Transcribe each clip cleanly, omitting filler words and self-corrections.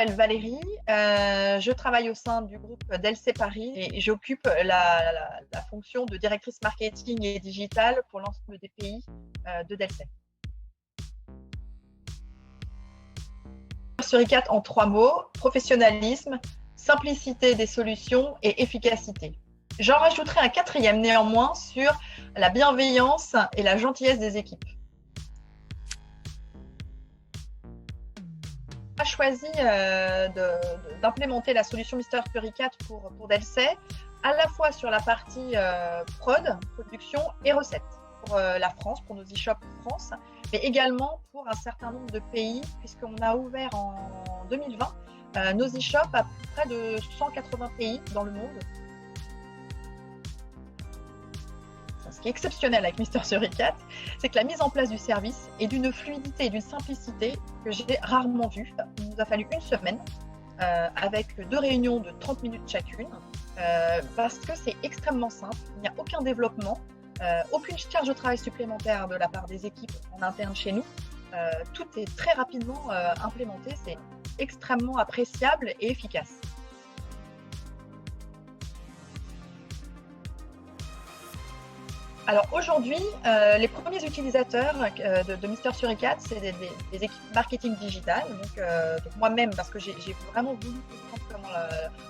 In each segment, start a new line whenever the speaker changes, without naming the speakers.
m'appelle Valérie, je travaille au sein du groupe Delcé Paris et j'occupe la fonction de directrice marketing et digital pour l'ensemble des pays de Delcé. Sur ICAT en 3 mots: professionnalisme, simplicité des solutions et efficacité. J'en rajouterai un 4e néanmoins sur la bienveillance et la gentillesse des équipes. On a choisi d'implémenter la solution Mister Puricat pour Delcé, à la fois sur la partie production et recettes pour la France, pour nos e-shops France, mais également pour un certain nombre de pays, puisqu'on a ouvert en 2020 nos e-shops à près de 180 pays dans le monde. Ce qui est exceptionnel avec Mister Suricat, c'est que la mise en place du service est d'une fluidité et d'une simplicité que j'ai rarement vue. Il nous a fallu une semaine avec 2 réunions de 30 minutes chacune parce que c'est extrêmement simple, il n'y a aucun développement, aucune charge de travail supplémentaire de la part des équipes en interne chez nous. Tout est très rapidement implémenté, c'est extrêmement appréciable et efficace. Alors aujourd'hui, les premiers utilisateurs de Mister Suricat, c'est des équipes marketing digital. Donc moi-même, parce que j'ai vraiment voulu comprendre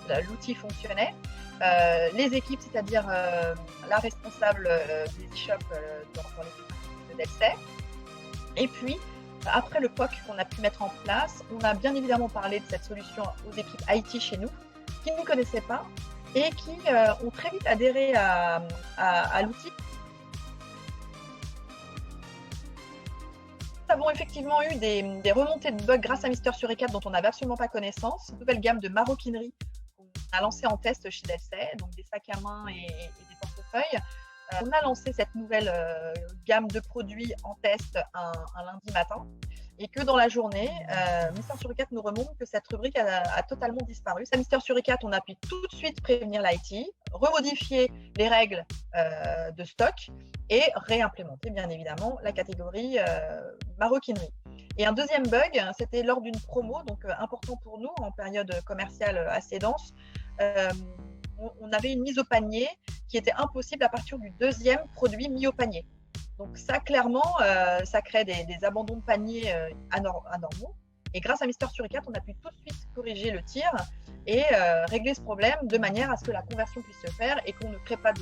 comment l'outil fonctionnait. Les équipes, c'est-à-dire la responsable des e-shops dans l'équipe de Delcé. Et puis, après le POC qu'on a pu mettre en place, on a bien évidemment parlé de cette solution aux équipes IT chez nous, qui ne connaissaient pas et qui ont très vite adhéré à l'outil. Nous avons effectivement eu des remontées de bugs grâce à Mister Suricat dont on n'avait absolument pas connaissance. Une nouvelle gamme de maroquinerie qu'on a lancée en test chez Delcé, donc des sacs à main et des portefeuilles. On a lancé cette nouvelle gamme de produits en test un lundi matin et que dans la journée, Mister Suricat nous remonte que cette rubrique a totalement disparu. À Mister Suricat, on a pu tout de suite prévenir l'IT, remodifier les règles de stock et réimplémenter bien évidemment la catégorie maroquinerie. Et un deuxième bug, c'était lors d'une promo, donc important pour nous en période commerciale assez dense. On avait une mise au panier qui était impossible à partir du 2e produit mis au panier. Donc ça, clairement, ça crée des abandons de panier anormaux. Et grâce à Mister Suricat, on a pu tout de suite corriger le tir et régler ce problème de manière à ce que la conversion puisse se faire et qu'on ne crée pas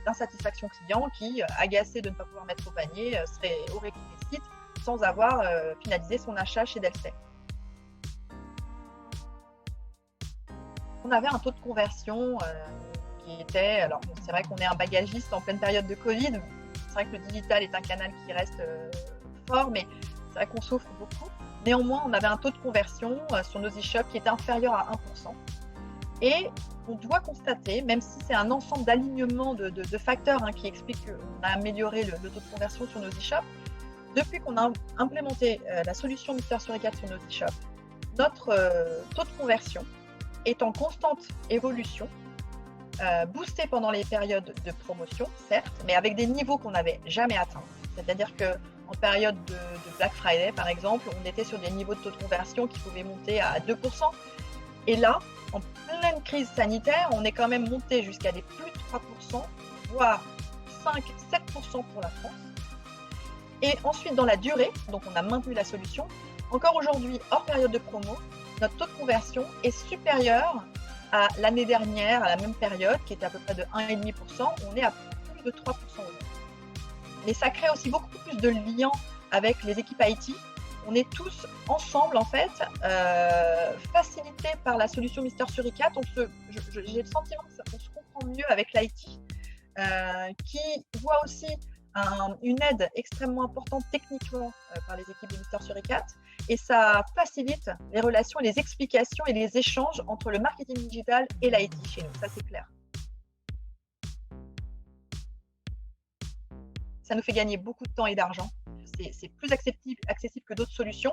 d'insatisfaction client qui, agacé de ne pas pouvoir mettre au panier, aurait quitté le site sans avoir finalisé son achat chez Delcé. On avait un taux de conversion qui était... Alors, c'est vrai qu'on est un bagagiste en pleine période de Covid. C'est vrai que le digital est un canal qui reste fort, mais c'est vrai qu'on souffre beaucoup. Néanmoins, on avait un taux de conversion sur nos e-shops qui était inférieur à 1%. Et on doit constater, même si c'est un ensemble d'alignements de facteurs qui expliquent qu'on a amélioré le taux de conversion sur nos e-shops, depuis qu'on a implémenté la solution Mister Suricat sur nos e-shops, notre taux de conversion est en constante évolution, boosté pendant les périodes de promotion, certes, mais avec des niveaux qu'on n'avait jamais atteints. C'est-à-dire qu'en période de Black Friday, par exemple, on était sur des niveaux de taux de conversion qui pouvaient monter à 2%. Et là, en pleine crise sanitaire, on est quand même monté jusqu'à des plus de 3%, voire 5-7% pour la France. Et ensuite, dans la durée, donc on a maintenu la solution. Encore aujourd'hui, hors période de promo, notre taux de conversion est supérieur à l'année dernière, à la même période, qui était à peu près de 1,5%. On est à plus de 3% aujourd'hui. Mais ça crée aussi beaucoup plus de liens avec les équipes IT. On est tous ensemble, en fait, facilités par la solution Mister Suricat. J'ai le sentiment qu'on se comprend mieux avec l'IT, qui voit aussi une aide extrêmement importante techniquement par les équipes de Mister Suricat. Et ça facilite les relations, les explications et les échanges entre le marketing digital et l'IT chez nous. Ça, c'est clair. Ça nous fait gagner beaucoup de temps et d'argent. C'est plus accessible que d'autres solutions.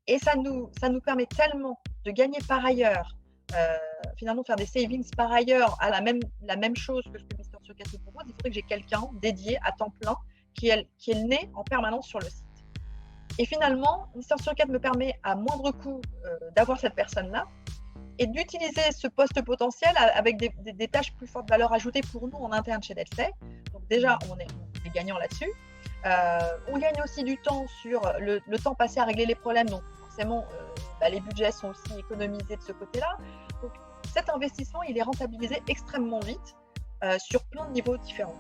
Et ça nous permet tellement de gagner par ailleurs, finalement de faire des savings par ailleurs à la même chose que ce que Mister Suricat nous propose. Il faudrait que j'ai quelqu'un dédié à temps plein qui est le nez en permanence sur le site. Et finalement, une licence sur 4 me permet à moindre coût d'avoir cette personne-là et d'utiliser ce poste potentiel avec des tâches plus fortes valeur ajoutée pour nous en interne chez Delphi. Donc déjà, on est gagnant là-dessus. On gagne aussi du temps sur le temps passé à régler les problèmes. Donc forcément, les budgets sont aussi économisés de ce côté-là. Donc cet investissement, il est rentabilisé extrêmement vite sur plein de niveaux différents.